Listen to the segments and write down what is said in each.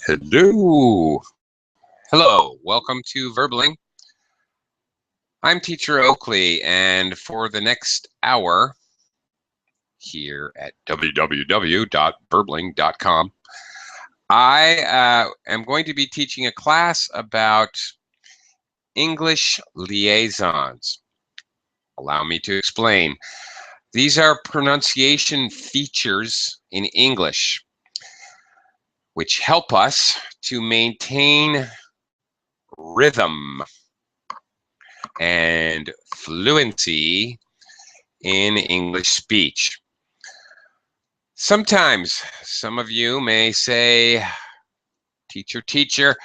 Hello. Hello. Welcome to Verbling. I'm Teacher Oakley, and for the next hour here at www.verbling.com, I am going to be teaching a class about English liaisons. Allow me to explain. These are pronunciation features in English which help us to maintain rhythm and fluency in English speech. Sometimes some of you may say, teacher,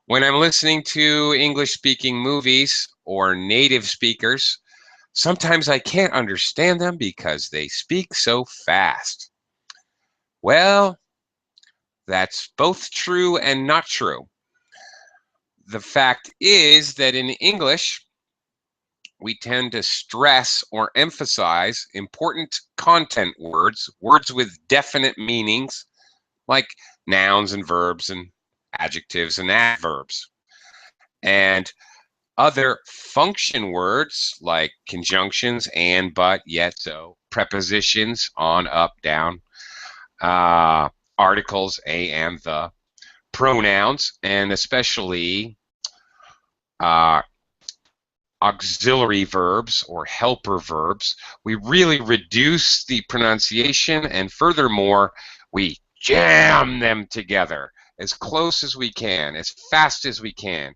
when I'm listening to English-speaking movies or native speakers, sometimes I can't understand them because they speak so fast. Well, that's both true and not true. The fact is that in English, we tend to stress or emphasize important content words, words with definite meanings, like nouns and verbs and adjectives and adverbs. And other function words like conjunctions, and, but, yet, so, prepositions, on, up, down, articles, a and the, pronouns, and especially auxiliary verbs or helper verbs. We really reduce the pronunciation, and furthermore, we jam them together as close as we can, as fast as we can.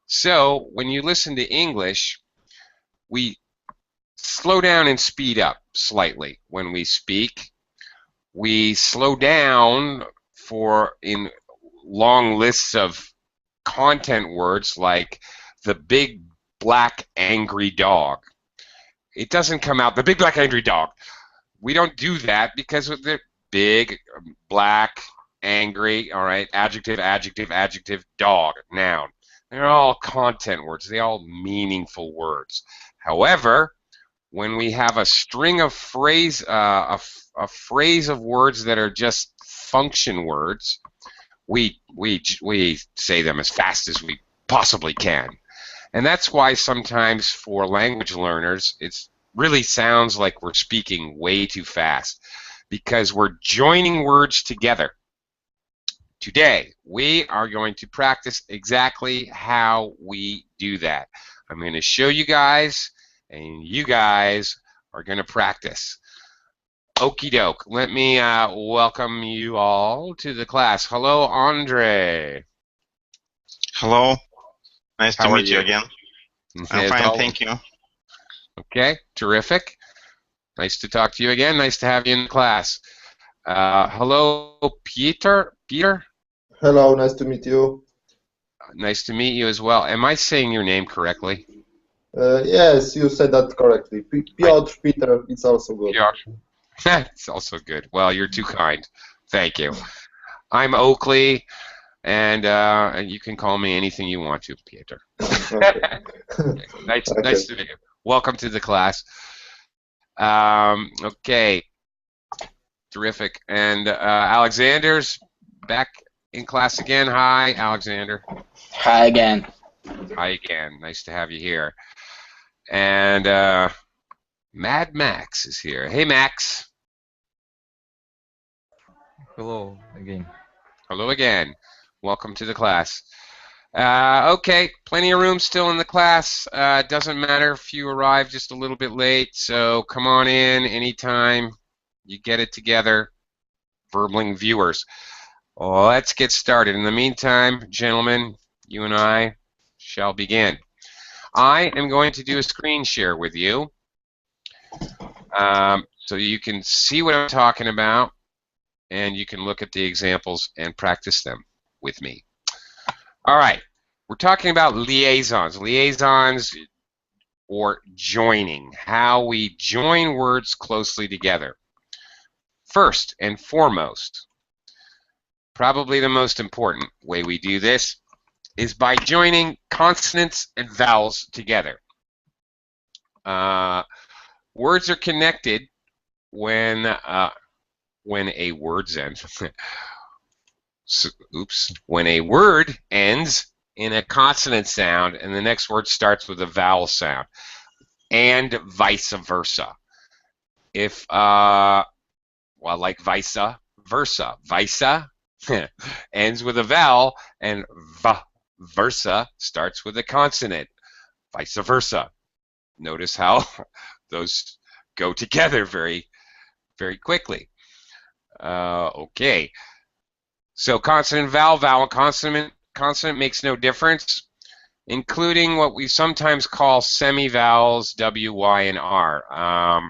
So when you listen to English, we slow down and speed up slightly when we speak. We slow down in long lists of content words like the big black angry dog. It doesn't come out, the big black angry dog. We don't do that because of the big black angry, all right, adjective, dog, noun. They're all content words. They're all meaningful words. However, when we have a string of phrase, a phrase of words that are just function words, we say them as fast as we possibly can. And that's why sometimes for language learners, it really sounds like we're speaking way too fast because we're joining words together. Today, we are going to practice exactly how we do that. I'm going to show you guys, and you guys are going to practice. Okie doke. Let me welcome you all to the class. Hello, Andre. Hello. Nice to meet you again. I'm fine, thank you. Okay, terrific. Nice to talk to you again. Nice to have you in the class. Hello, Peter. Hello, nice to meet you. Nice to meet you as well. Am I saying your name correctly? Yes, you said that correctly. Piotr, Peter, it's also good. It's also good. Well, you're too kind. Thank you. I'm Oakley, and you can call me anything you want to, Peter. Okay. Nice to meet you. Welcome to the class. Okay. Terrific. And Alexander's back in class again. Hi, Alexander. Hi again. Hi again. Nice to have you here. And Mad Max is here. Hey, Max. Hello again. Hello again. Welcome to the class. Okay, plenty of room still in the class. Doesn't matter if you arrive just a little bit late, so come on in anytime you get it together, Verbling viewers. Let's get started. In the meantime, gentlemen, you and I shall begin. I am going to do a screen share with you so you can see what I'm talking about, and you can look at the examples and practice them with me. All right, we're talking about liaisons. Liaisons or joining, how we join words closely together. First and foremost, probably the most important way we do this is by joining consonants and vowels together. Words are connected when a word's end. when a word ends in a consonant sound and the next word starts with a vowel sound, and vice versa. If well, like vice versa, ends with a vowel, and versa starts with a consonant, vice versa. Notice how those go together very, very quickly. Okay. So consonant, vowel, vowel, consonant makes no difference, including what we sometimes call semi-vowels, W, Y, and R.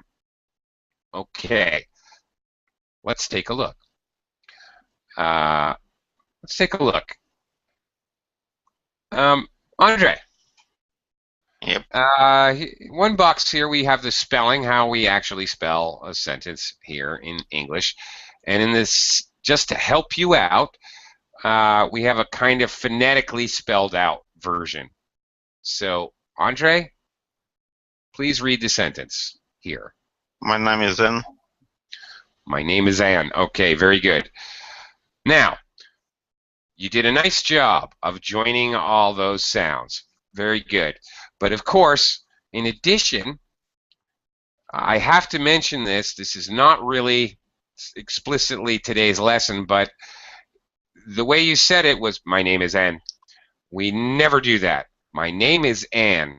Okay. Let's take a look. Let's take a look. Andre. Yep. One box here we have the spelling, how we actually spell a sentence here in English. And in this, just to help you out, we have a kind of phonetically spelled out version. So, Andre, please read the sentence here. My name is Anne. My name is Anne. Okay, very good. Now, you did a nice job of joining all those sounds. Very good. But of course, in addition, I have to mention this. This is not really explicitly today's lesson, but the way you said it was, my name is Anne. We never do that. My name is Anne.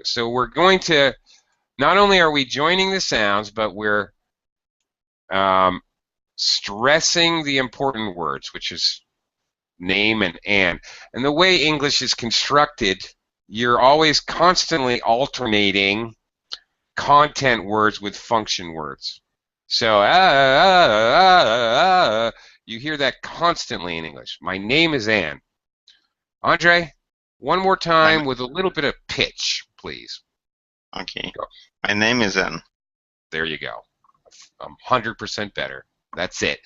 So we're going to, not only are we joining the sounds, but we're stressing the important words, which is name and Anne. And the way English is constructed, you're always constantly alternating content words with function words. So you hear that constantly in English. My name is Anne. Andre, one more time with a little bit of pitch, please. Okay. Go. My name is Anne. There you go. 100% better. That's it.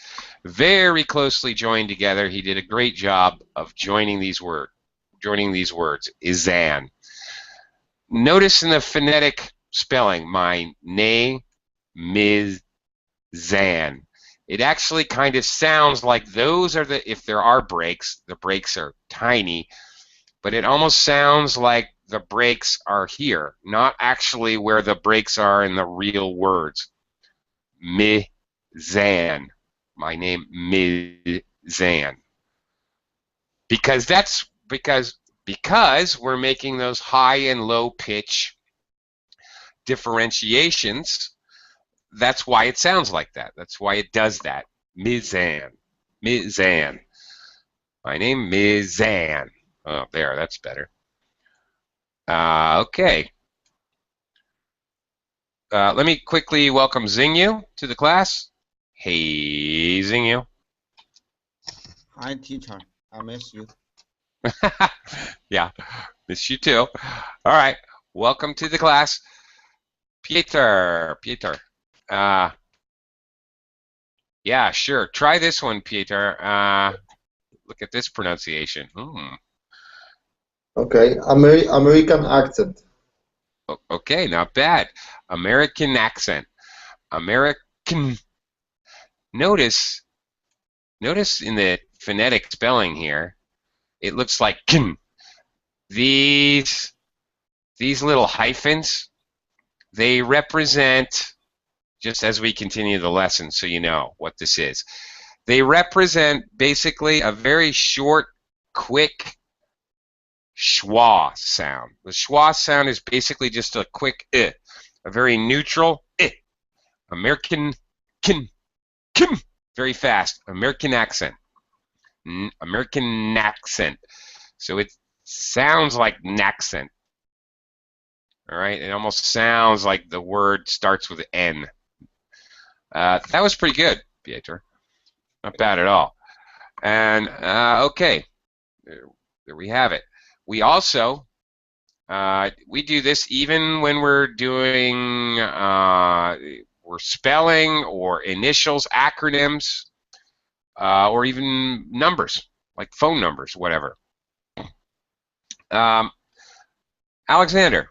Very closely joined together. He did a great job of joining these words. Is Anne. Notice in the phonetic spelling, my name is Anne. It actually kind of sounds like those are the, if there are breaks, the breaks are tiny, but it almost sounds like the breaks are here, not actually where the breaks are in the real words. Mizan. My name Mizan. Because we're making those high and low pitch differentiations, that's why it sounds like that. That's why it does that. Mizan. Mizan. My name Mizan. Oh, there, that's better. Okay. Let me quickly welcome Xingyu to the class. Hey, Xingyu. Hi, teacher. I miss you. Yeah, miss you too. All right, welcome to the class. Pieter. Yeah, sure. Try this one, Pieter. Look at this pronunciation. Okay, American accent. Okay, not bad. American accent. American. Notice in the phonetic spelling here, it looks like these little hyphens, they represent, just as we continue the lesson so you know what this is, they represent basically a very short, quick schwa sound. The schwa sound is basically just a quick a very neutral American very fast. American accent. American accent. So it sounds like naccent. All right? It almost sounds like the word starts with N. That was pretty good, Pieter. Not bad at all. And, okay. There we have it. We also, we do this even when we're doing, we're spelling or initials, acronyms, or even numbers, like phone numbers, whatever. Alexander,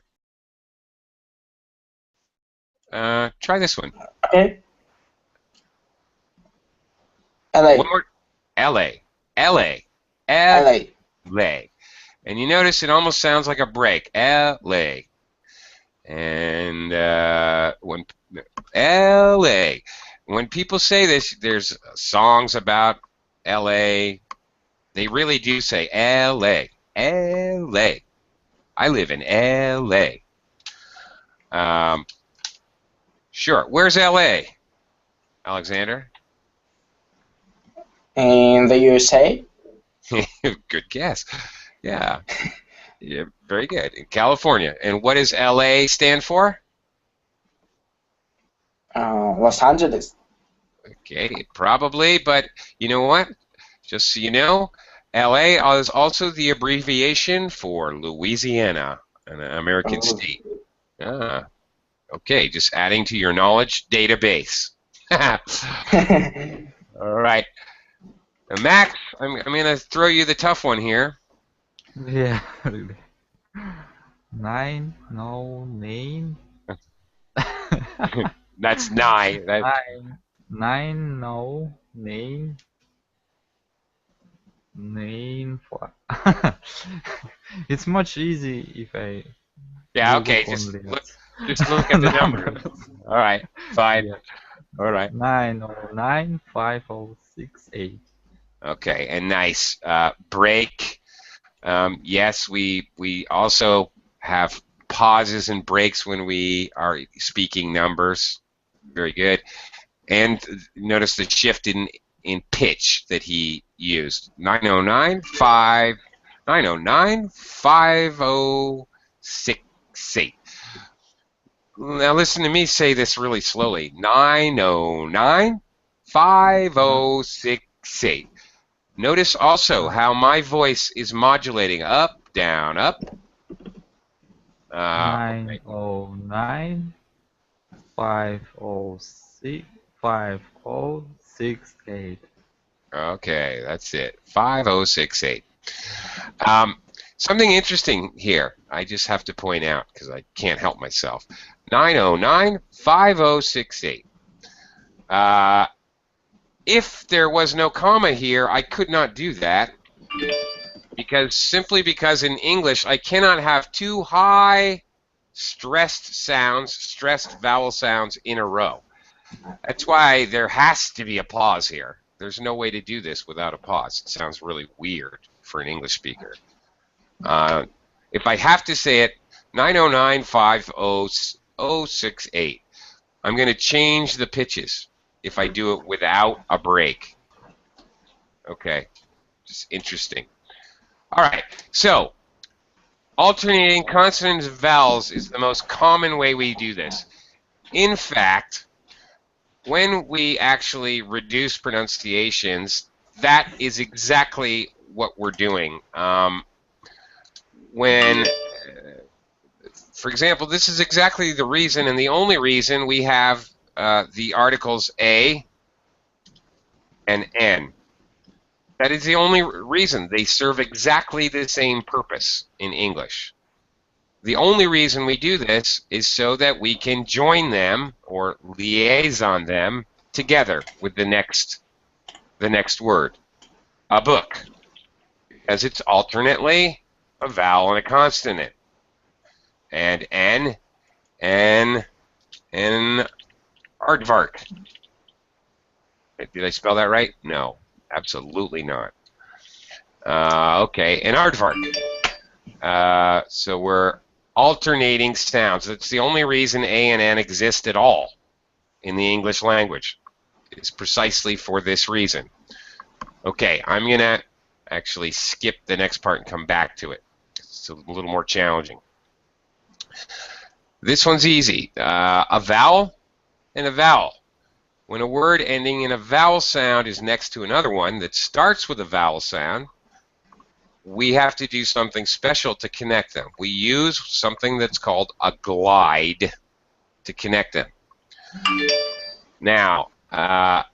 try this one. Okay. LA. One more. L.A. L.A. LA. L.A. And you notice it almost sounds like a break. L.A. And when L.A. When people say this, there's songs about L.A. They really do say L.A. L.A. I live in L.A. Sure. Where's L.A., Alexander? In the USA. Good guess. Yeah. Yeah, very good. In California. And what does L.A. stand for? Los Angeles. Okay, probably, but you know what? Just so you know, LA is also the abbreviation for Louisiana, an American Oh. state. Ah, okay, just adding to your knowledge database. All right. Now, Max, I'm going to throw you the tough one here. Yeah, really. Nine, no, name. That's nine. Nine, no, name. Name for. It's much easy if I Yeah, look okay, only just look at the numbers. numbers. All right, fine. Yeah. All right. 9095068. Okay, and nice. Break. Yes, we also have pauses and breaks when we are speaking numbers. Very good. And notice the shift in pitch that he used. 909-5068. Now listen to me say this really slowly. 909-5068. Notice also how my voice is modulating up, down, up. 909 506 5068. Okay, that's it. 5068. Something interesting here. I just have to point out because I can't help myself. 909-5068. If there was no comma here, I could not do that simply because in English I cannot have two high stressed vowel sounds in a row. That's why there has to be a pause here. There's no way to do this without a pause. It sounds really weird for an English speaker. If I have to say it, 909-5068, I'm going to change the pitches if I do it without a break. Okay, just interesting. All right, so alternating consonants and vowels is the most common way we do this. In fact, when we actually reduce pronunciations, that is exactly what we're doing. For example, this is exactly the reason and the only reason we have the articles A and N. That is the only reason. They serve exactly the same purpose in English. The only reason we do this is so that we can join them or liaison them together with the next word, a book, because it's alternately a vowel and a consonant. And N, aardvark. Did I spell that right? No, absolutely not. Okay, an aardvark. So we're alternating sounds. That's the only reason A and N exist at all in the English language. It's precisely for this reason. Okay, I'm going to actually skip the next part and come back to it. It's a little more challenging. This one's easy. A vowel and a vowel. When a word ending in a vowel sound is next to another one that starts with a vowel sound, we have to do something special to connect them. We use something that's called a glide to connect them. Now, a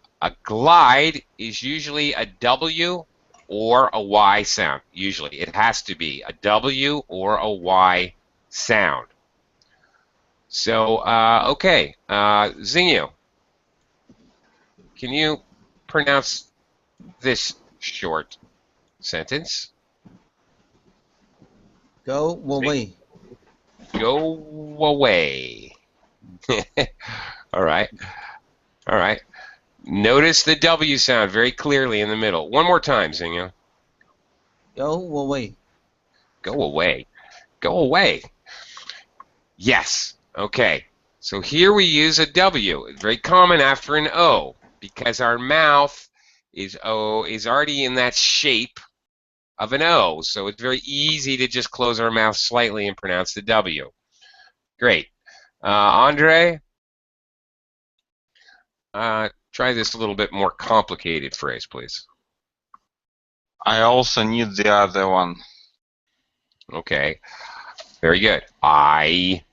glide is usually a W or a Y sound. Usually, it has to be a W or a Y sound. So, okay, Zinyu, can you pronounce this short sentence. Go away. Go away. All right. All right. Notice the W sound very clearly in the middle. One more time, Zinga. Go away. Go away. Go away. Yes. Okay. So here we use a W. It's very common after an O because our mouth is already in that shape of an O. So it's very easy to just close our mouth slightly and pronounce the W. Great. Andre, try this a little bit more complicated phrase, please. I also need the other one. Okay. Very good. I.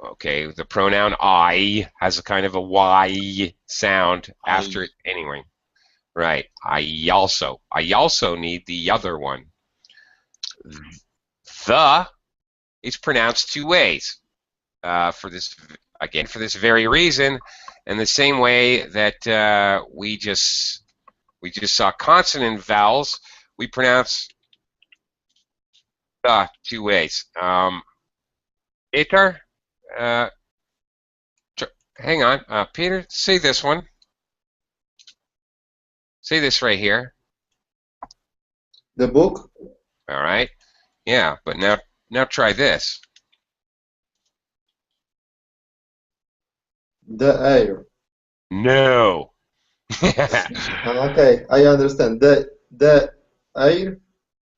Okay, the pronoun I has a kind of a Y sound after it anyway. Right. I also need the other one. The is pronounced two ways. For this very reason, and the same way that we just saw consonant vowels, we pronounce the two ways. Peter, hang on, Peter, say this one. Say this right here. The book? All right. Yeah, but now try this. The air. No. Okay, I understand. The air?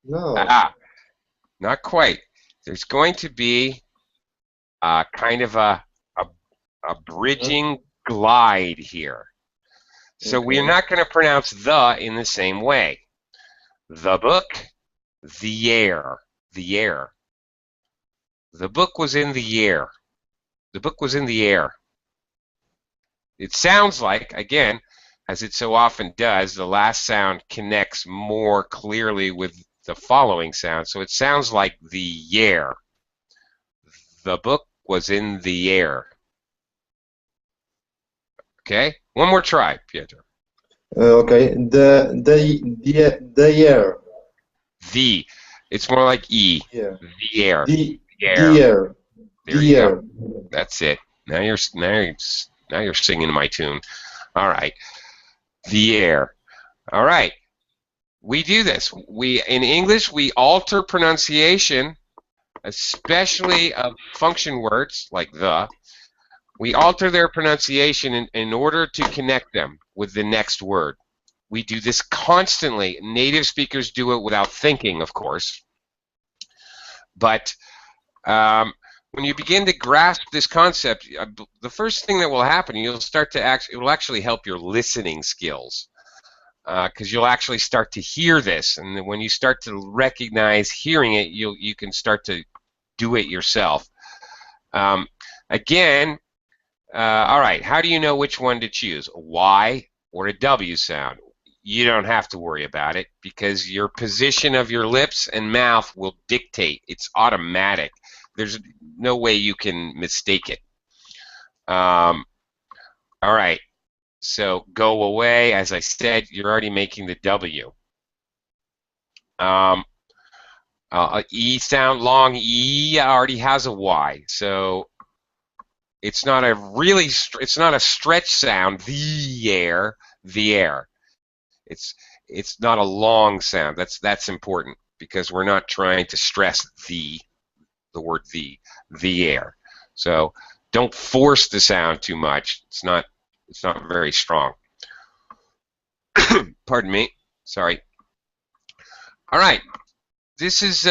No. Not quite. There's going to be kind of a bridging glide here. So Okay. we're not going to pronounce the in the same way. The book, the air, the air. The book was in the air. The book was in the air. It sounds like, again, as it so often does, the last sound connects more clearly with the following sound. So it sounds like the air. The book was in the air. Okay? One more try, Pietro. Okay. The air. The. It's more like E. Yeah. The air. The air. air. There The you air. go. That's it. Now you're singing my tune. All right. The air. All right. We do this. In English we alter pronunciation, especially of function words like the. We alter their pronunciation in order to connect them with the next word. We do this constantly. Native speakers do it without thinking, of course. But when you begin to grasp this concept, the first thing that will happen, you'll start to it will actually help your listening skills, because you'll actually start to hear this, and when you start to recognize hearing it, you can start to do it yourself. Again, all right. How do you know which one to choose, a Y or a W sound? You don't have to worry about it because your position of your lips and mouth will dictate. It's automatic. There's no way you can mistake it. All right. So go away. As I said, you're already making the W. E sound, long E already has a Y. So it's not a stretch sound. The air. It's not a long sound. That's important because we're not trying to stress the word the air. So don't force the sound too much. It's not very strong. Pardon me. Sorry. All right. This is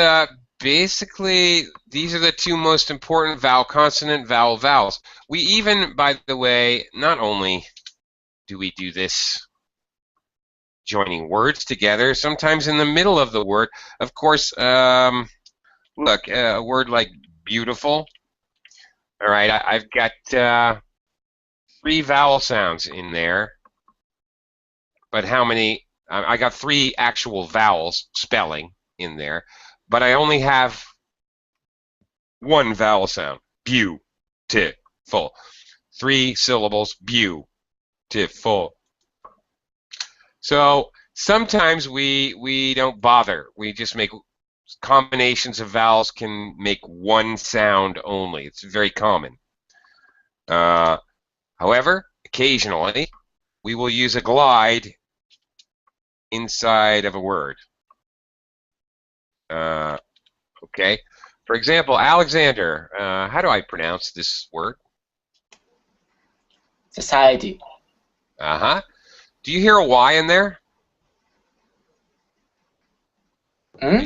basically, these are the two most important vowel consonant, vowel vowels. We even, by the way, not only do we do this joining words together, sometimes in the middle of the word. Of course, look, a word like beautiful. All right, I've got 3 vowel sounds in there, but how many? I got 3 actual vowels spelling in there, but I only have 1 vowel sound. Beautiful. 3 syllables. Beautiful. So Sometimes we don't bother. We just make combinations of vowels can make one sound only. It's very common. However, occasionally we will use a glide inside of a word. Okay. For example, Alexander, how do I pronounce this word? Society. Uh-huh. Do you hear a Y in there? Hmm?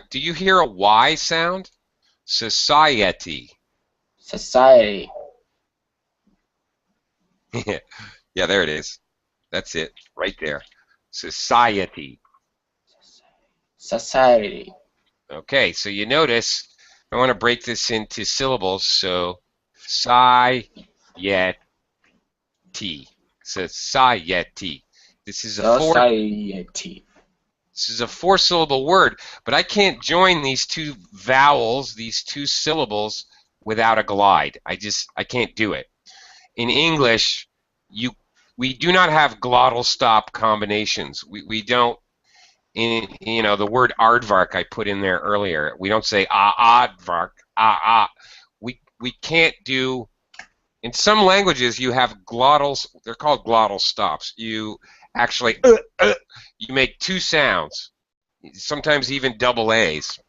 Do you hear a Y sound? Society. Society. Yeah, there it is. That's it, right there. Society. Society. Okay, so you notice I want to break this into syllables. So, society. Society. This is a Society. This is a four-syllable word, but I can't join these two vowels, these two syllables, without a glide. I can't do it. In English, we do not have glottal stop combinations. We don't. The word aardvark I put in there earlier. We don't say aardvark, We can't do. In some languages, you have glottals. They're called glottal stops. You actually you make two sounds, sometimes even double A's,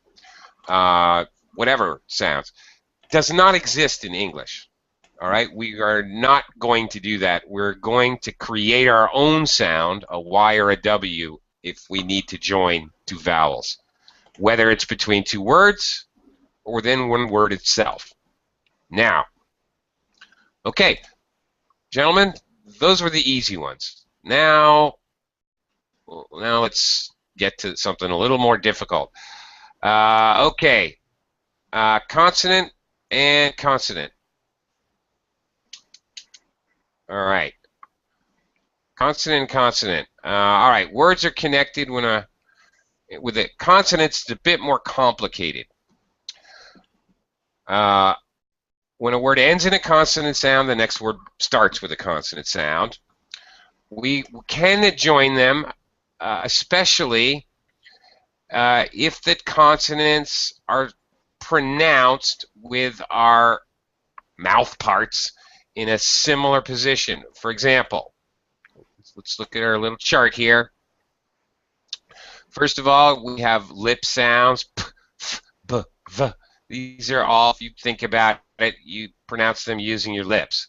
whatever sounds. Does not exist in English. All right, we are not going to do that. We're going to create our own sound, a Y or a W, if we need to join two vowels, whether it's between two words or then one word itself. Now, okay, gentlemen, those were the easy ones. Now let's get to something a little more difficult. Okay, consonant and consonant. All right. Consonant and consonant. All right. Words are connected with a consonant. It's a bit more complicated. When a word ends in a consonant sound, the next word starts with a consonant sound. We can join them, especially if the consonants are pronounced with our mouth parts in a similar position. For example, let's look at our little chart here. First of all, we have lip sounds, p, f, b, v. These are all, if you think about it, you pronounce them using your lips.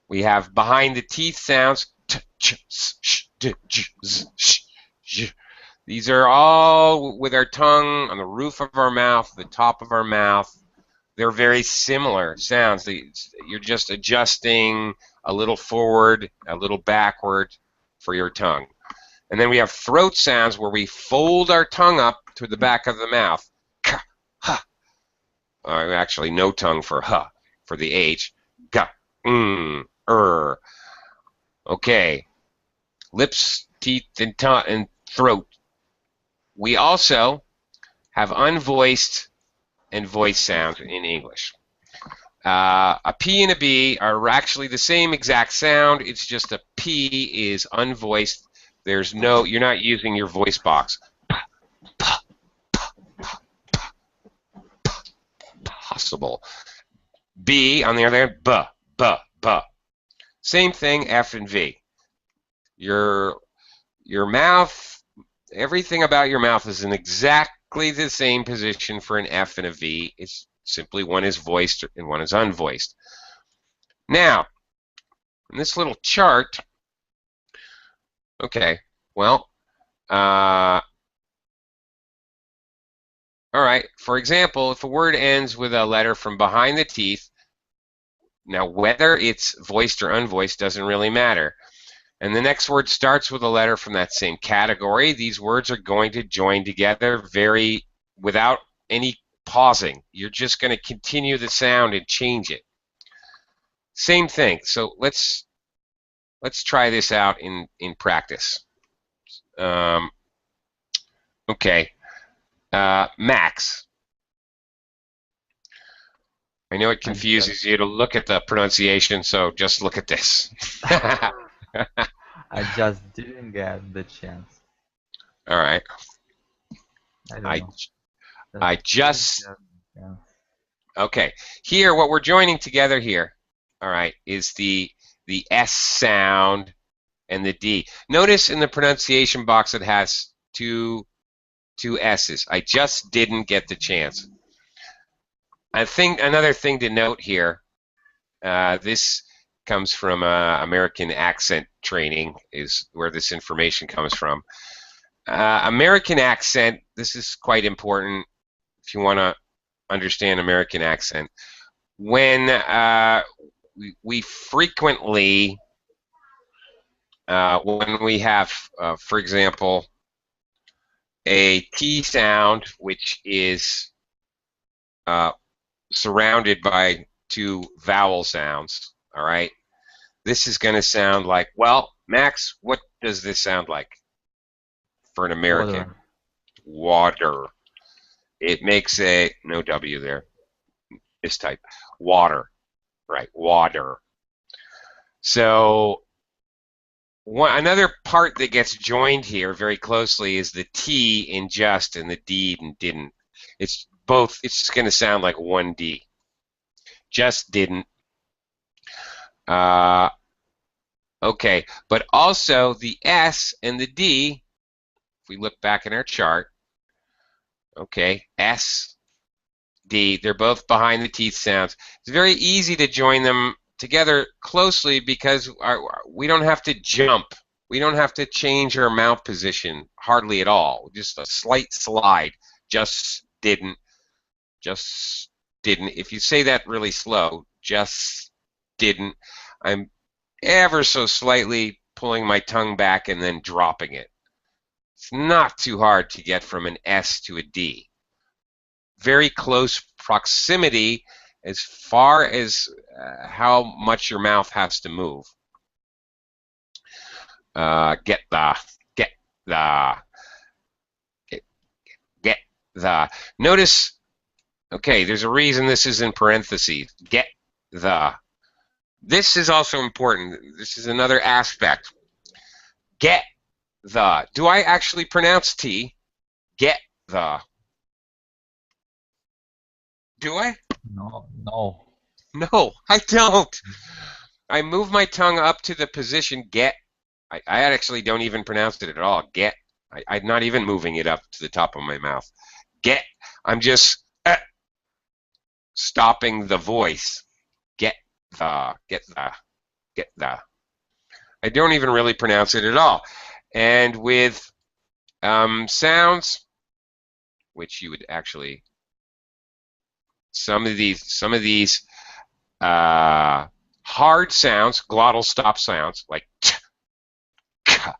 We have behind the teeth sounds, t, ch, s, sh, d, j, z, sh, j. These are all with our tongue on the roof of our mouth, the top of our mouth. They're very similar sounds. You're just adjusting a little forward, a little backward for your tongue. And then we have throat sounds where we fold our tongue up to the back of the mouth. K, ha. Actually, no tongue for h, for the H. G, Okay. Lips, teeth, and tongue and throat. We also have unvoiced and voice sounds in English. A P and a B are actually the same exact sound. It's just a P is unvoiced. You're not using your voice box. Possible. B, on the other hand, b. Same thing, F and V. Your mouth, everything about your mouth is in exactly the same position for an F and a V. It's simply one is voiced and one is unvoiced. Now, in this little chart, okay, well, all right, for example, if a word ends with a letter from behind the teeth, now whether it's voiced or unvoiced doesn't really matter. And the next word starts with a letter from that same category. These words are going to join together without any pausing. You're just going to continue the sound and change it. Same thing. So let's try this out in practice. Okay. Max. I know it confuses you to look at the pronunciation, so just look at this. I just didn't get the chance. All right. I don't know. I just Yeah. okay. Here, what we're joining together here, all right, is the S sound and the D. Notice in the pronunciation box it has two S's. I just didn't get the chance. I think another thing to note here, this comes from American accent training, is where this information comes from. American accent, this is quite important if you want to understand American accent. When we frequently, when we have, for example, a T sound which is surrounded by two vowel sounds, all right? This is going to sound like, well, Max, what does this sound like for an American? Water. It makes a, no W there, mistype, water, right, water. So another part that gets joined here very closely is the T in just and the D in didn't. It's both, it's just going to sound like one D. Just didn't. Okay, but also the S and the D, if we look back in our chart, okay, S, D, they're both behind the teeth sounds. It's very easy to join them together closely because we don't have to jump. We don't have to change our mouth position hardly at all. Just a slight slide. Just didn't. Just didn't. If you say that really slow, just didn't, I'm ever so slightly pulling my tongue back and then dropping it. It's not too hard to get from an S to a D. Very close proximity as far as how much your mouth has to move. Get the. Notice, okay, there's a reason this is in parentheses. Get the. This is also important. This is another aspect. Get the. Do I actually pronounce T? Get the. Do I? No. No, I don't. I move my tongue up to the position get. I actually don't even pronounce it at all. Get. I'm not even moving it up to the top of my mouth. Get. I'm just stopping the voice. Get the. Get the. Get the. I don't even really pronounce it at all. And with sounds, which you would actually, some of these hard sounds, glottal stop sounds, like t, k,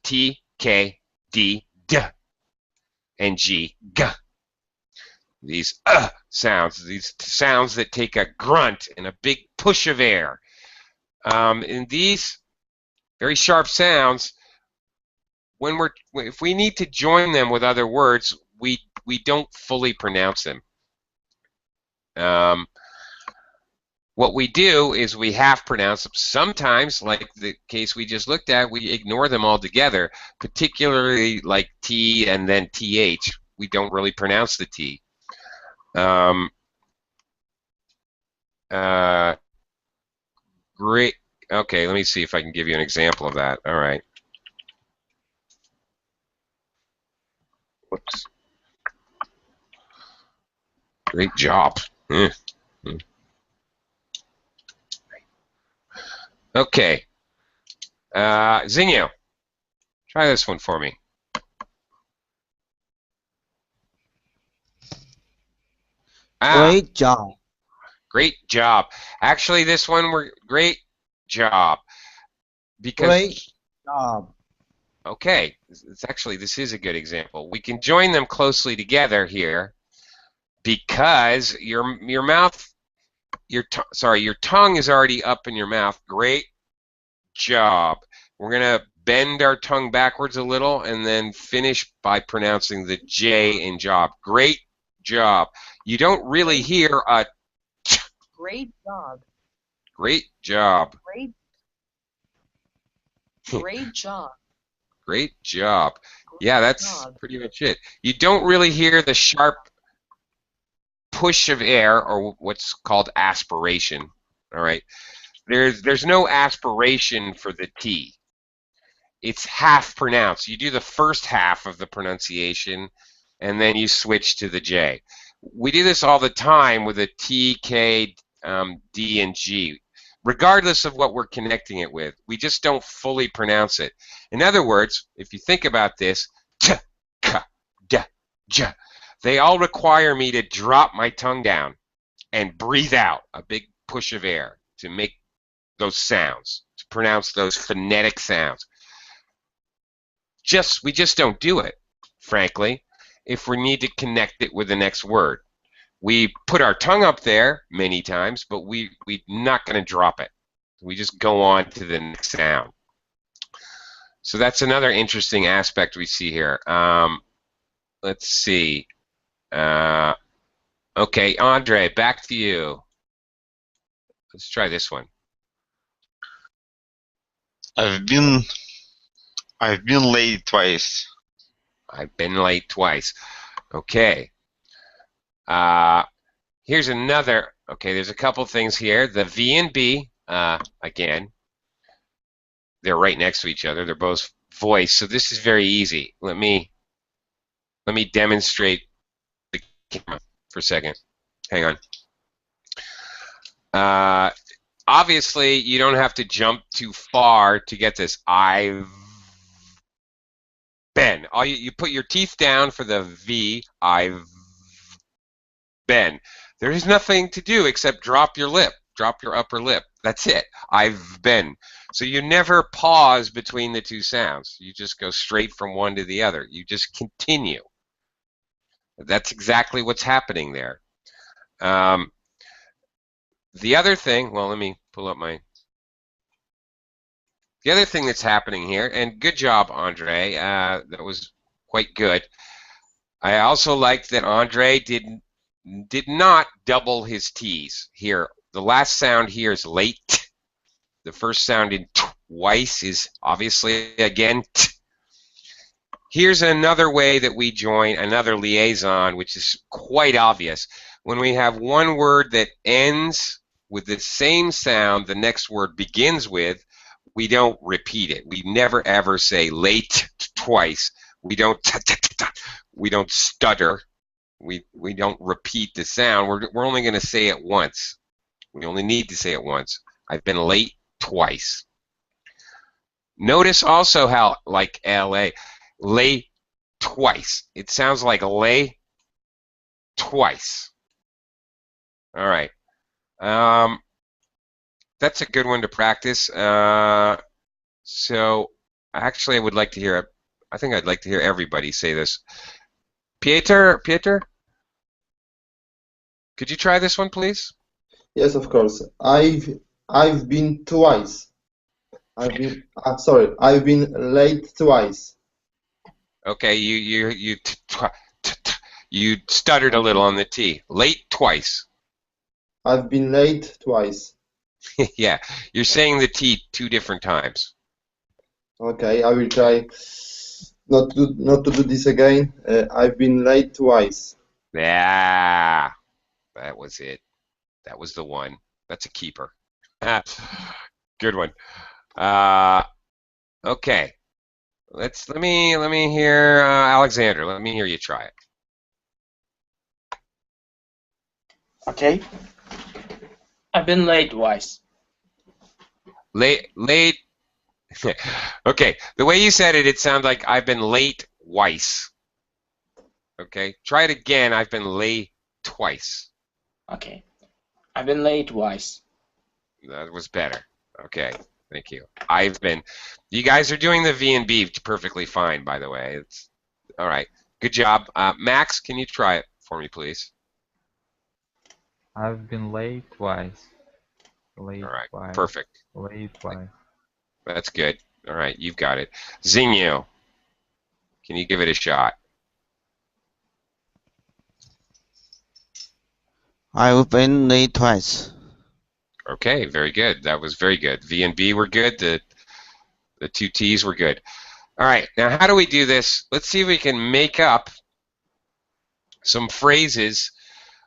T, K, D, D, and G, G. These sounds, these sounds that take a grunt and a big push of air. In these very sharp sounds, if we need to join them with other words, we don't fully pronounce them. What we do is we half pronounce them. Sometimes, like the case we just looked at, we ignore them altogether, particularly like T and then TH. We don't really pronounce the T. Great. Okay, let me see if I can give you an example of that. All right. Whoops. Great job. Okay. Zinio, try this one for me. Great job. Great job. Actually, this one, great job. Because, great job. Okay, this is a good example. We can join them closely together here because your mouth, your tongue is already up in your mouth. Great job. We're gonna bend our tongue backwards a little and then finish by pronouncing the J in job. Great job. You don't really hear a t. Great job. Great job. Great job. Great job. Yeah, that's pretty much it. You don't really hear the sharp push of air, or what's called aspiration. All right. There's no aspiration for the T. It's half pronounced. You do the first half of the pronunciation, and then you switch to the J. We do this all the time with a T, K, D, and G. Regardless of what we're connecting it with, we just don't fully pronounce it. In other words, if you think about this, t, k, d, j, they all require me to drop my tongue down and breathe out a big push of air to make those sounds, to pronounce those phonetic sounds. We just don't do it, frankly, if we need to connect it with the next word. We put our tongue up there many times, but we're not going to drop it. We just go on to the next sound. So that's another interesting aspect we see here. Let's see. Okay, Andre, back to you. Let's try this one. I've been late twice. I've been late twice. Okay. Here's another. Okay, there's a couple things here. The V and B, again, they're right next to each other. They're both voice, so this is very easy. Let me demonstrate the camera for a second. Hang on. Obviously, you don't have to jump too far to get this. I've been. You put your teeth down for the V. I've been. There is nothing to do except drop your lip. Drop your upper lip. That's it. I've been. So you never pause between the two sounds. You just go straight from one to the other. You just continue. That's exactly what's happening there. The other thing, well, let me pull up the other thing that's happening here, and good job, Andre, that was quite good. I also liked that Andre did not double his T's here. The last sound here is late. The first sound in twice is obviously, again, t. Here's another way that we join another liaison, which is quite obvious. When we have one word that ends with the same sound the next word begins with, we don't repeat it. We never ever say late twice. We don't stutter. We don't repeat the sound. We're only going to say it once. We only need to say it once. I've been late twice. Notice also how, like LA, lay twice. It sounds like lay twice. All right. That's a good one to practice. So actually, I would like to hear. I think I'd like to hear everybody say this. Pieter, could you try this one, please? Yes, of course. I've been twice. I've been late twice. Okay, you stuttered a little on the T. Late twice. I've been late twice. Yeah, you're saying the T two different times. Okay, I will try not to do this again. I've been late twice. Yeah, that was it. That was the one. That's a keeper. Good one. Okay. Let me hear Alexander. Let me hear you try it. Okay. I've been late twice. Late. Okay. The way you said it, it sounded like I've been late twice. Okay. Try it again. I've been late twice. Okay. I've been late twice. That was better. Okay. Thank you. You guys are doing the V and B perfectly fine, by the way. It's all right. Good job. Max, can you try it for me, please? I've been late twice. Late all right. twice. Perfect. Late twice. That's good. All right. You've got it. Zinyo, can you give it a shot? I've been late twice. Okay. Very good. That was very good. V and B were good. The two T's were good. All right, now how do we do this? Let's see if we can make up some phrases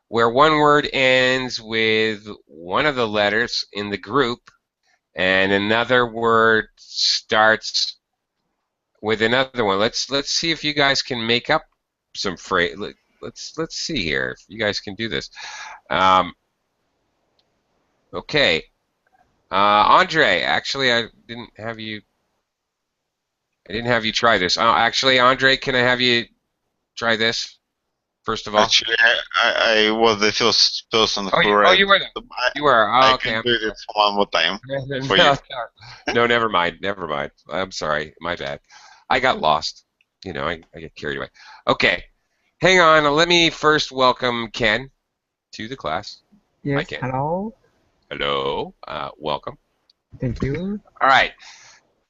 where one word ends with one of the letters in the group and another word starts with another one. Let's see if you guys can make up some phrase. Let's see here if you guys can do this. Okay, Andre. Actually, I didn't have you try this. Actually, Andre, can I have you try this first of all? Actually, I was the first person who you read. were there. You were. Oh, I okay. can do it one more time for No, you. no, never mind. Never mind. I'm sorry. My bad. I got lost. You know, I get carried away. Okay. Hang on. Let me first welcome Ken to the class. Yes, Hi, Ken. hello. Hello. Welcome. Thank you. All right.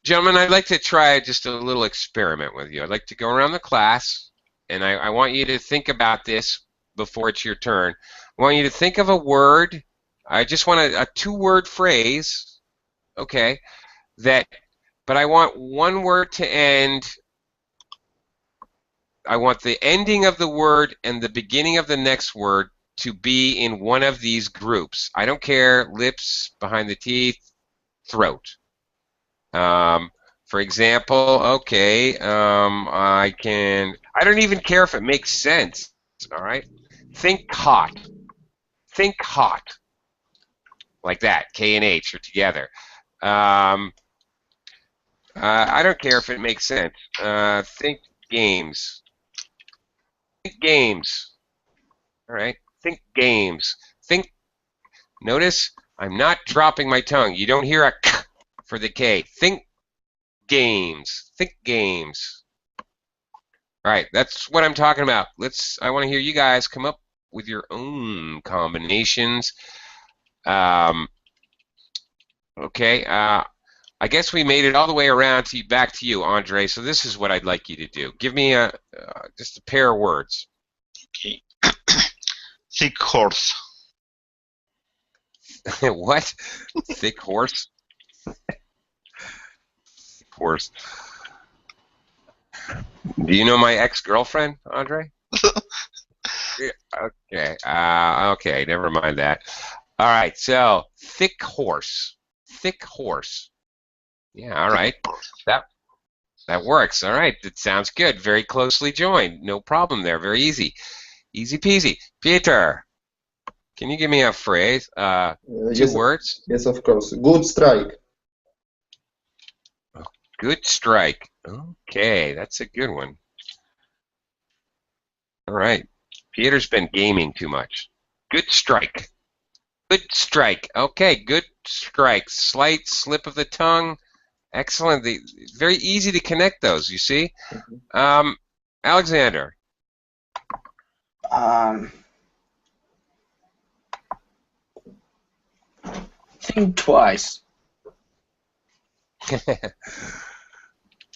Gentlemen, I'd like to try just a little experiment with you. I'd like to go around the class, and I want you to think about this before it's your turn. I want you to think of a word. I just want a two-word phrase, okay, but I want one word to end. I want the ending of the word and the beginning of the next word to be in one of these groups. I don't care, lips, behind the teeth, throat. For example, okay, I don't even care if it makes sense, all right? Think hot. Think hot. Like that, K and H are together. I don't care if it makes sense. Think games. Think games. All right, think games. Think, notice I'm not dropping my tongue. You don't hear a k for the K. Think games. Think games. All right, that's what I'm talking about. I want to hear you guys come up with your own combinations. Okay, I guess we made it all the way around back to you, Andre. So this is what I'd like you to do. Give me just a pair of words. Okay. Thick horse. What? Thick horse? Horse. Do you know my ex-girlfriend, Andre? Okay. Okay. Never mind that. All right. So thick horse. Thick horse. Yeah. All right. That works. All right. That sounds good. Very closely joined. No problem there. Very easy. Easy peasy. Peter, can you give me a phrase? Two words? Yes, of course. Good strike. Good strike. Okay, that's a good one. All right. Peter's been gaming too much. Good strike. Good strike. Okay, good strike. Slight slip of the tongue. Excellent. Very easy to connect those, you see? Alexander. Think twice.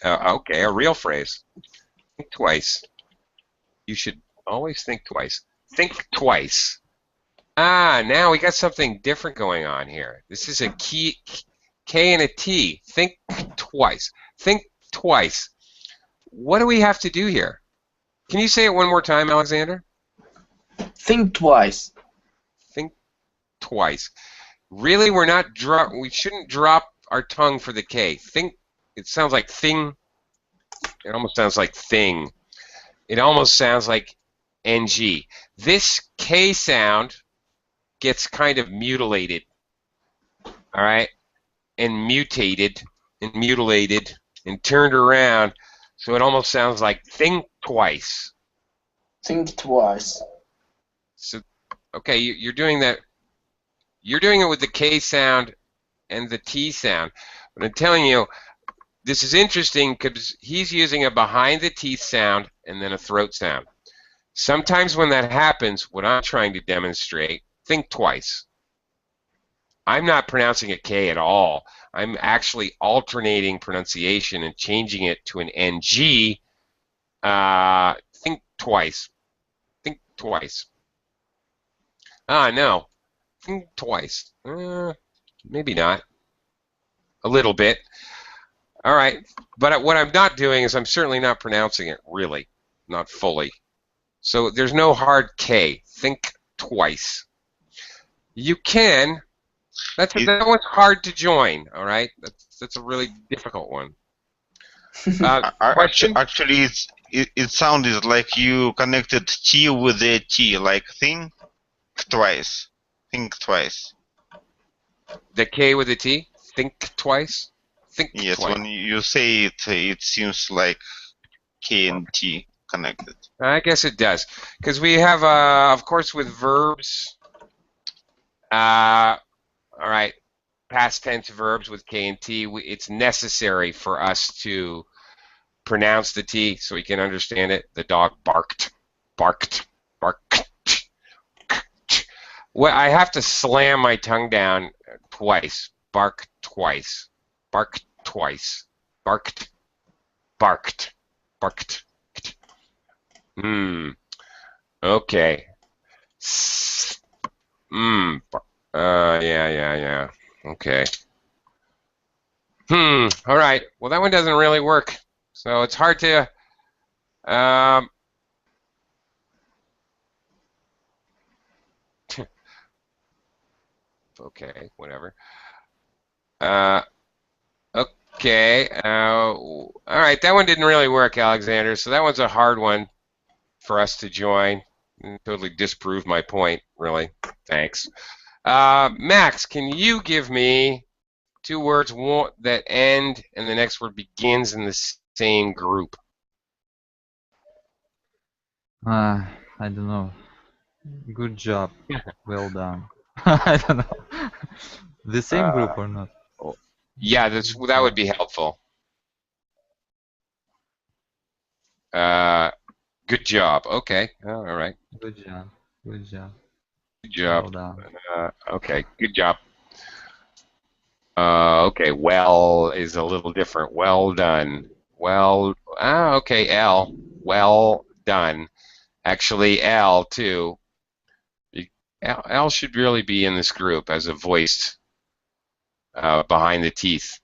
Okay, a real phrase. Think twice. You should always think twice. Think twice. Now we got something different going on here. This is a K and a T. Think twice. Think twice. What do we have to do here? Can you say it one more time, Alexander? Think twice. Think twice. Really, we shouldn't drop our tongue for the K. Think. It sounds like thing. It almost sounds like thing. It almost sounds like NG. This K sound gets kind of mutilated, all right, and mutated and mutilated and turned around, so it almost sounds like think twice. Think twice. So, okay, you're doing that. You're doing it with the K sound and the T sound. But I'm telling you, this is interesting because he's using a behind the teeth sound and then a throat sound. Sometimes when that happens, what I'm trying to demonstrate, think twice. I'm not pronouncing a K at all. I'm actually alternating pronunciation and changing it to an NG. Think twice. Think twice. No. Think twice. Maybe not. A little bit. All right, but what I'm not doing is I'm certainly not pronouncing it really, not fully. So there's no hard K. Think twice. You can. That one's hard to join. All right, that's a really difficult one. Question? Actually, it sounded like you connected T with a T, like think twice. Think twice. The K with a T? Think twice? Think yes, twice. When you say it, it seems like K and T connected. I guess it does. Because we have, of course, with verbs, all right, past tense verbs with K and T, it's necessary for us to pronounce the T so we can understand it. The dog barked, barked, barked. Well, I have to slam my tongue down twice. Bark twice. Bark twice. Barked. Barked. Barked. Okay. Yeah. Okay. All right. Well, that one doesn't really work. So it's hard to. Okay. Whatever. Okay. All right. That one didn't really work, Alexander. So that one's a hard one for us to join. Totally disproved my point, really. Thanks. Max, can you give me two words that end and the next word begins in the same group? I don't know. Good job. Well done. I don't know. The same group or not? Yeah, that would be helpful. Good job. Okay. All right. Good job. Good job. Good job. Well done. Okay. Good job. Okay. Well is a little different. Well done. Well. Okay. L. Well done. Actually, L too. L should really be in this group as a voiced behind the teeth.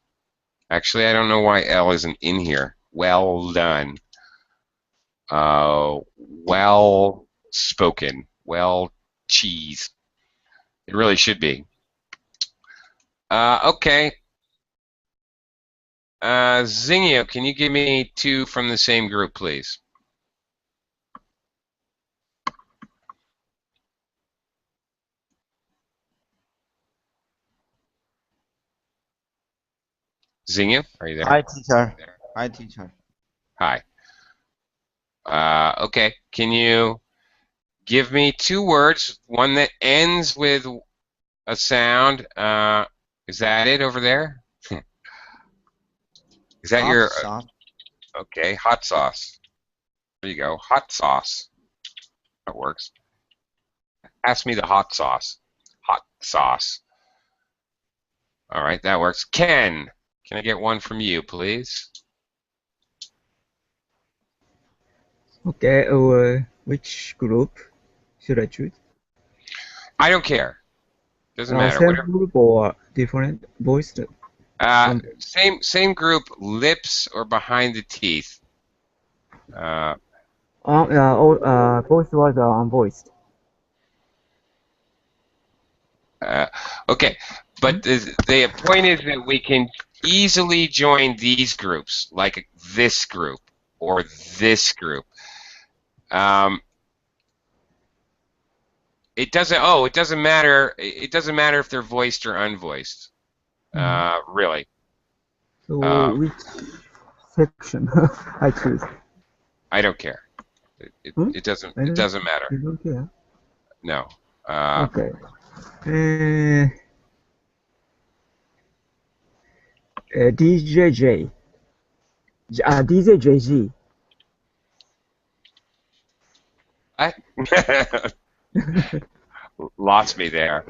Actually, I don't know why L isn't in here. Well done. Well spoken. Well cheese. It really should be. Okay. Zingio, can you give me two from the same group, please? Zingio, are you there? Hi, teacher. Hi, teacher. Hi. Okay. Can you give me two words, one that ends with a sound? Is that it over there? Is that your... Sauce. Okay, hot sauce. There you go. Hot sauce. That works. Ask me the hot sauce. Hot sauce. All right, that works. Ken, can I get one from you, please? Okay, which group should I choose? I don't care. Doesn't matter. Same group or different voice? Same group, lips or behind the teeth. Both words are unvoiced. Okay, but the point is that we can easily join these groups, like this group or this group. It doesn't matter. It doesn't matter if they're voiced or unvoiced. Really. So which section I choose? I don't care. It doesn't matter. You don't care? No. Okay. DJJ. DJJG. Lost me there.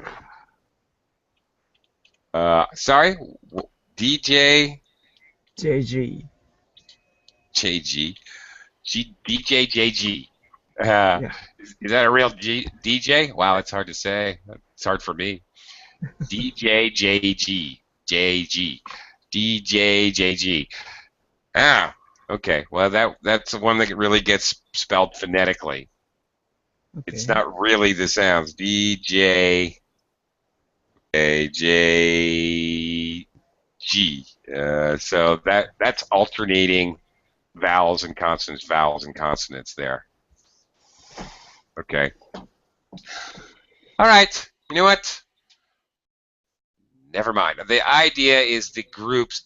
Sorry? DJ? JG. JG. DJJG. Yeah. Is that a real DJ? Wow, it's hard to say. It's hard for me. DJJG. JG. DJJG. Ah, okay. Well, that's the one that really gets spelled phonetically. It's Okay. not really the sounds. DJJG. So that's alternating vowels and consonants there. Okay. All right. You know what? Never mind. The idea is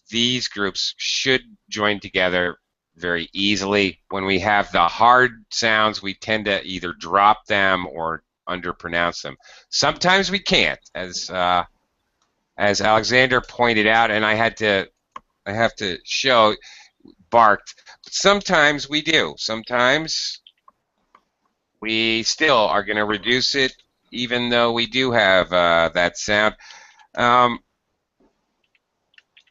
these groups should join together very easily. When we have the hard sounds, we tend to either drop them or underpronounce them. Sometimes we can't, as Alexander pointed out, and I have to show barked. But sometimes we do. Sometimes we still are going to reduce it, even though we do have that sound.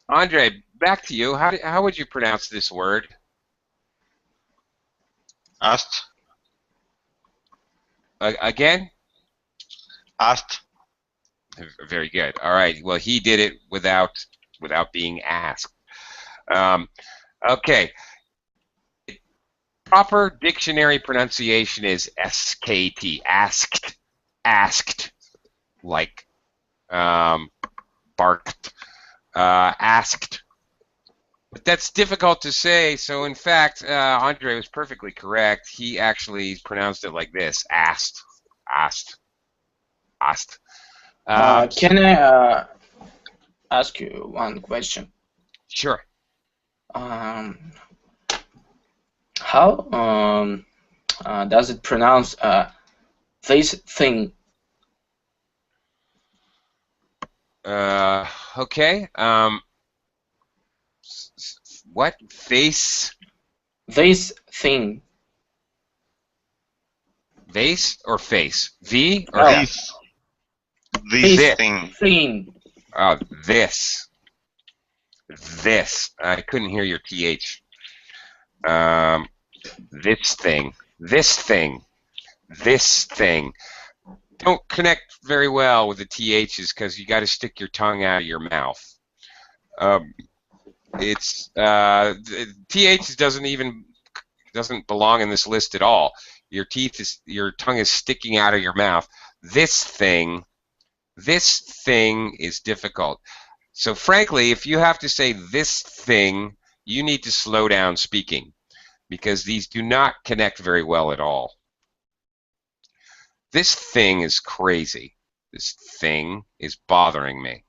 Andre, back to you. How would you pronounce this word? Ast. Again? Ast. Very good. All right. Well, he did it without being asked. Okay. Proper dictionary pronunciation is SKT. Asked. Like barked. Asked. But that's difficult to say, so in fact, Andre was perfectly correct. He actually pronounced it like this: asked. Can I ask you one question? Sure. How does it pronounce this thing? Okay. What? Face? This thing. Vase or face? V or Oh. F? This thing. Thing. Oh, this. This. I couldn't hear your TH. This thing. This thing. This thing. Don't connect very well with the THs because you got to stick your tongue out of your mouth. The TH doesn't belong in this list at all. Your tongue is sticking out of your mouth. This thing is difficult. So frankly, if you have to say this thing, you need to slow down speaking because these do not connect very well at all. This thing is crazy. This thing is bothering me.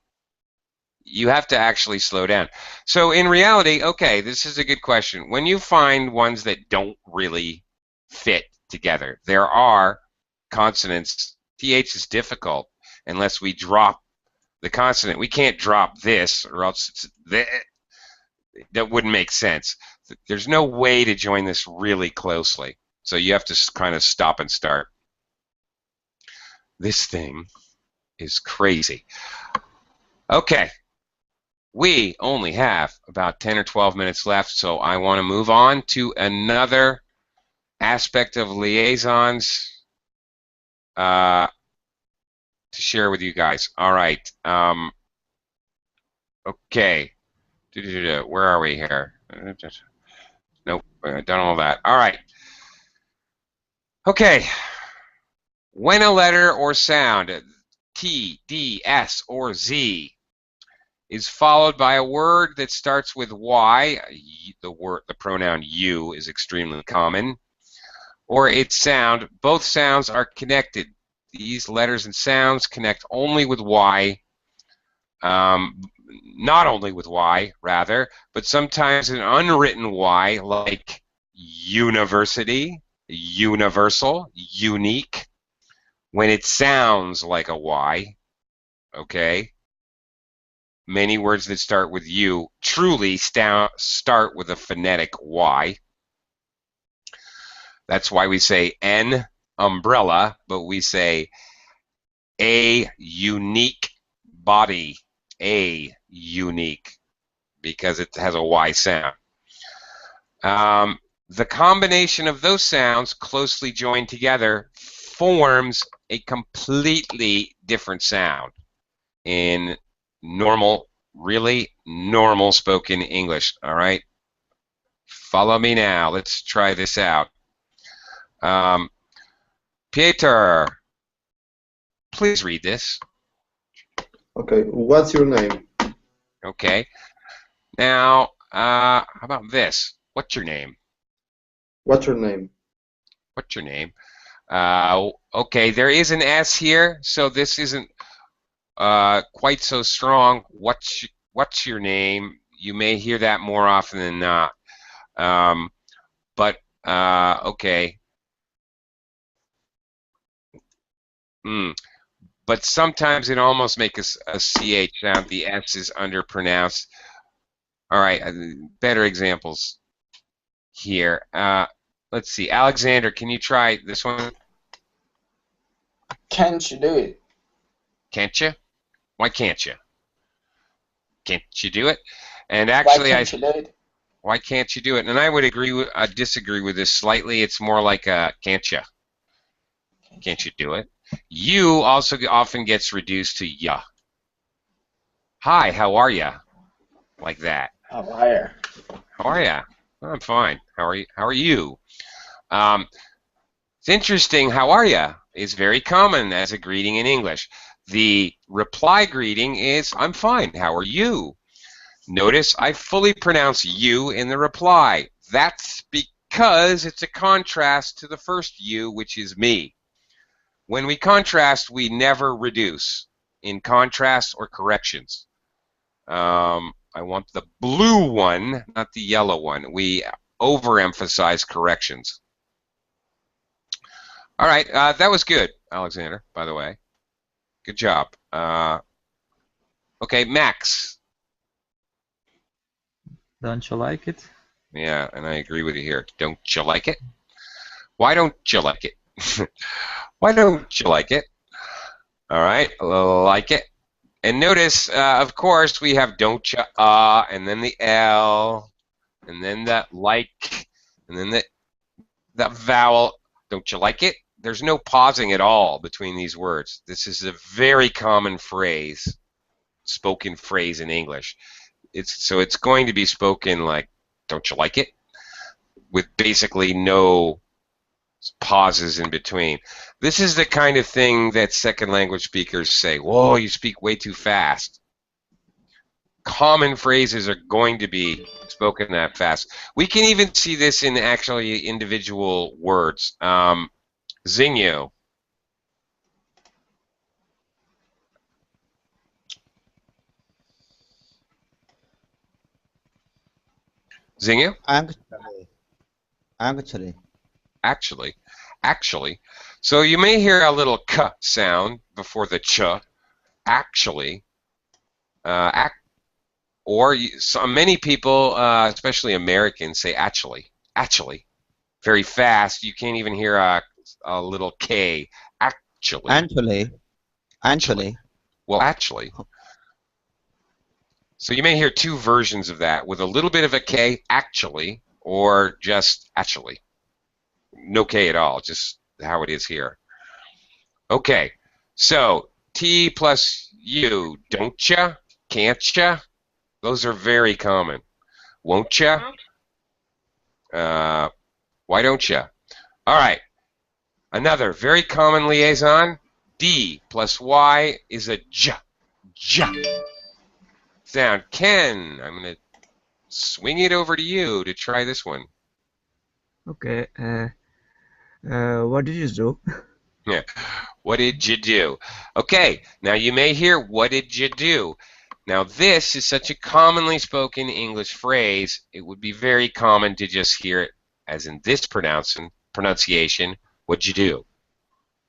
You have to actually slow down. So in reality, okay, this is a good question. When you find ones that don't really fit together, there are consonants. TH is difficult unless we drop the consonant. We can't drop this or else that wouldn't make sense. There's no way to join this really closely. So you have to kind of stop and start. This thing is crazy. Okay. We only have about 10 or 12 minutes left, so I want to move on to another aspect of liaisons to share with you guys. All right. Okay. Where are we here? Nope. Done all that. All right. Okay. When a letter or sound, T, D, S, or Z, is followed by a word that starts with Y, the pronoun you is extremely common, or its sound, both sounds are connected. These letters and sounds connect only with Y, not only with Y, rather, but sometimes an unwritten Y, like university, universal, unique, when it sounds like a Y, okay? Many words that start with U truly start with a phonetic Y. That's why we say N, umbrella, but we say a unique body, a unique, because it has a Y sound. The combination of those sounds closely joined together forms a completely different sound in normal really normal spoken English. All right? Follow me now. Let's try this out. Peter, please read this. Okay, what's your name? Okay. Now, how about this? What's your name? What's your name? What's your name? Okay, there is an S here, so this isn't quite so strong. What's your name? You may hear that more often than not. Okay. But sometimes it almost makes a CH sound. The S is underpronounced. All right, better examples here. Let's see. Alexander, can you try this one? Can't you do it? Can't you? Why can't you? Can't you do it? And actually, Why can't you do it? Why can't you do it? And I would disagree with this slightly. It's more like a can't you? Can't you do it? You also often gets reduced to ya. Hi, how are ya? Like that. How are you? How are ya? I'm fine. How are you? How are you? It's interesting. How are ya is very common as a greeting in English. The reply greeting is I'm fine. How are you? Notice I fully pronounce you in the reply. That's because it's a contrast to the first you, which is me. When we contrast, we never reduce in contrast or corrections. I want the blue one, not the yellow one. We overemphasize corrections. All right, that was good, Alexander, by the way. Good job. Okay, Max. Don't you like it? Yeah, and I agree with you here. Don't you like it? Why don't you like it? Why don't you like it? All right, like it. And notice, of course, we have don't you, and then the L, and then the like, and then the vowel. Don't you like it? There's no pausing at all between these words. This is a very common phrase, spoken phrase in English. So it's going to be spoken like, don't you like it? With basically no pauses in between. This is the kind of thing that second language speakers say, whoa, you speak way too fast. Common phrases are going to be spoken that fast. We can even see this in actually individual words. Xingyu. Xingyu? Actually. So you may hear a little k sound before the ch. Actually. Many people, especially Americans, say actually. Very fast. You can't even hear a little K. Actually. Well, actually. So you may hear two versions of that with a little bit of a K, actually, or just actually. No K at all, just how it is here. Okay, so T plus U, don't ya, can't ya? Those are very common. Won't ya? Why don't ya? All right, another very common liaison, D plus Y is a j sound. Ken, I'm going to swing it over to you to try this one. Okay. What did you do? Yeah. What did you do? Okay, now you may hear, what did you do? Now this is such a commonly spoken English phrase, it would be very common to just hear it as in this pronunciation, what'd you do?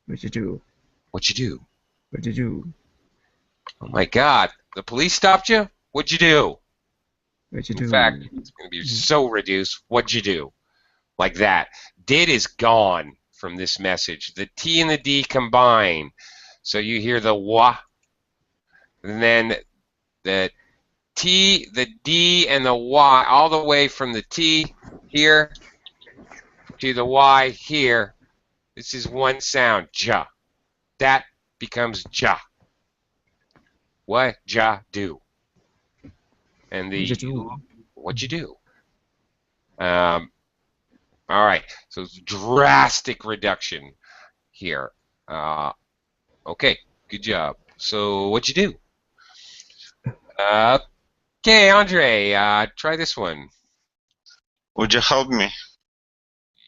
What'd you do? What'd you do? What'd you do? Oh my God, the police stopped you? What'd you do? What'd you do? In fact, it's going to be so reduced, what'd you do? Like that. Did is gone from this message. The T and the D combine. So you hear the wa, and then the T, the D, and the Y, all the way from the T here to the Y here. This is one sound, ja. That becomes ja. What ja do? And What'd the you do? what you do. All right, so it's drastic reduction here. Okay, good job. So what you do? Okay, Andre, try this one. Would you help me?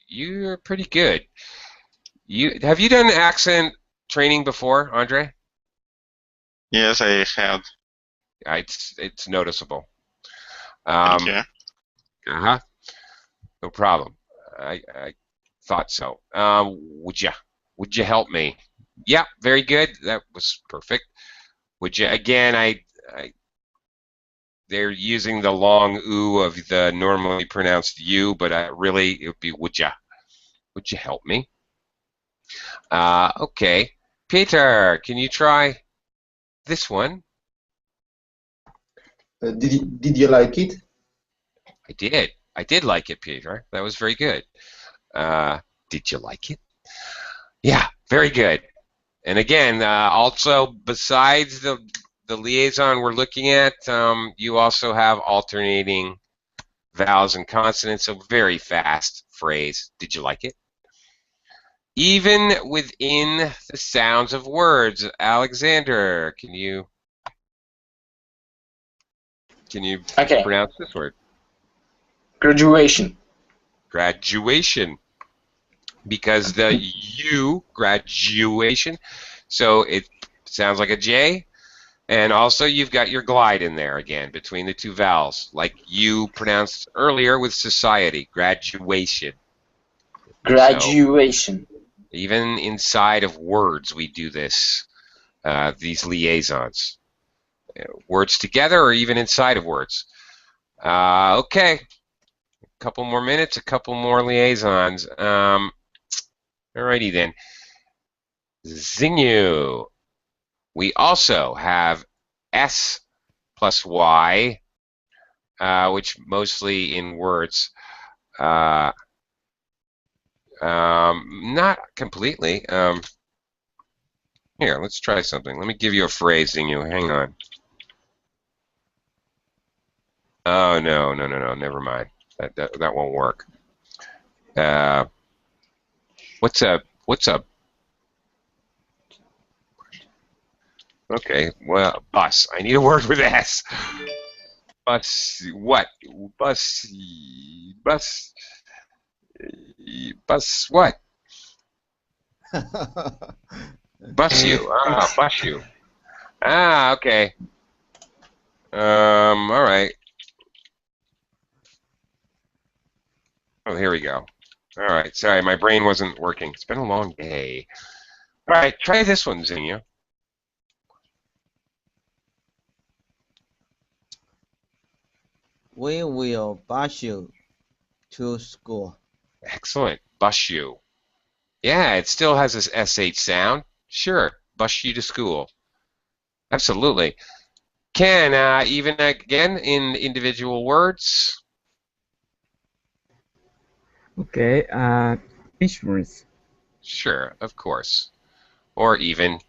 You're pretty good. Have you done accent training before, Andre? Yes, I had. It's noticeable. Thank you. Uh-huh. No problem. I thought so. Would you help me? Yeah, very good. That was perfect. Would you again? They're using the long oo of the normally pronounced you, but really it would be would ya? Would you help me? Okay, Peter, can you try this one? Did you like it? I did. I did like it, Peter. That was very good. Did you like it? Yeah, very good. And again, also besides the liaison we're looking at, you also have alternating vowels and consonants, so very fast phrase. Did you like it? Even within the sounds of words. Alexander, can you Okay. pronounce this word? Graduation. Graduation. Because the U, graduation, so it sounds like a J, and also you've got your glide in there again between the two vowels, like you pronounced earlier with society, graduation. Graduation. So even inside of words we do this, these liaisons. Words together or even inside of words. Okay, a couple more minutes, a couple more liaisons. Alrighty then. Xinyu. We also have S plus Y, which mostly in words, not completely. Here, let's try something. Let me give you a phrase, Xinyu. Hang on. Oh, no, never mind. That won't work. What's up? Okay, well, bus. I need a word with S. Bus. What? Bus. Bus. Bus. What? Bus you. Bus you. Okay. All right. Oh, here we go. All right. Sorry, my brain wasn't working. It's been a long day. All right, try this one, Xenia. We will bus you to school. Excellent. Bus you. Yeah, it still has this SH sound. Sure. Bus you to school. Absolutely. Ken, even again in individual words? Okay, insurance. Sure, of course. Or even.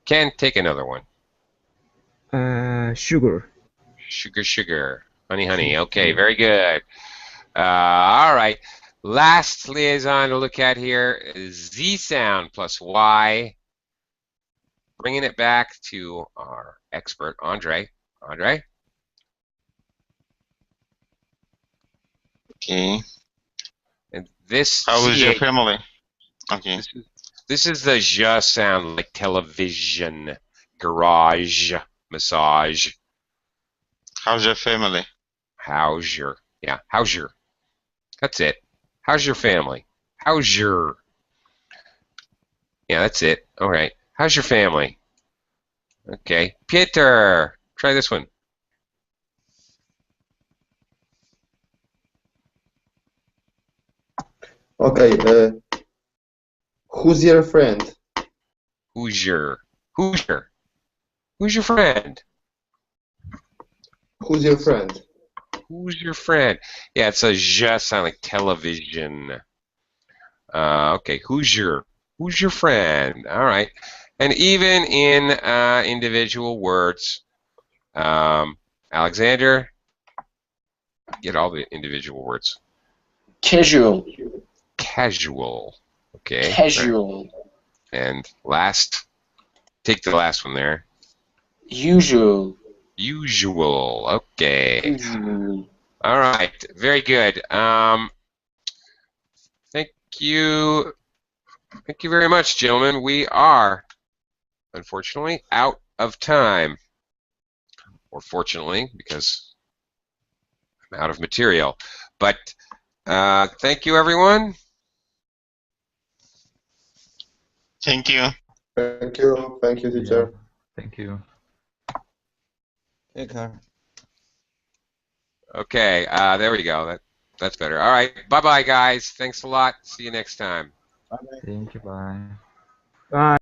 Ken, take another one. Sugar. Sugar. Honey. Okay, very good. All right. Last liaison to look at here is Z sound plus Y. Bringing it back to our expert, Andre. Andre? Okay. And this How is your CH family? Okay. This is the J sound, like television, garage, massage. How's your family? How's your? That's it. How's your family? How's your? Yeah, that's it. All right. How's your family? Okay. Peter, try this one. Okay. Who's your friend? Who's your friend? Who's your friend? Who's your friend? Yeah, it's a J sound, like television. Okay, who's your friend? All right, and even in individual words, Alexander, Get all the individual words. Casual. Casual. Okay. Casual. And last, take the last one there. Usual. Usual. Okay. Usual. All right. Very good. Thank you. Thank you very much, gentlemen. We are, unfortunately, out of time. Or fortunately, because I'm out of material. But thank you, everyone. Thank you. Thank you. Thank you, teacher. Yeah. Thank you. Take care. Okay, there we go. That's better. All right. Bye-bye, guys. Thanks a lot. See you next time. Thank you. Bye. Bye.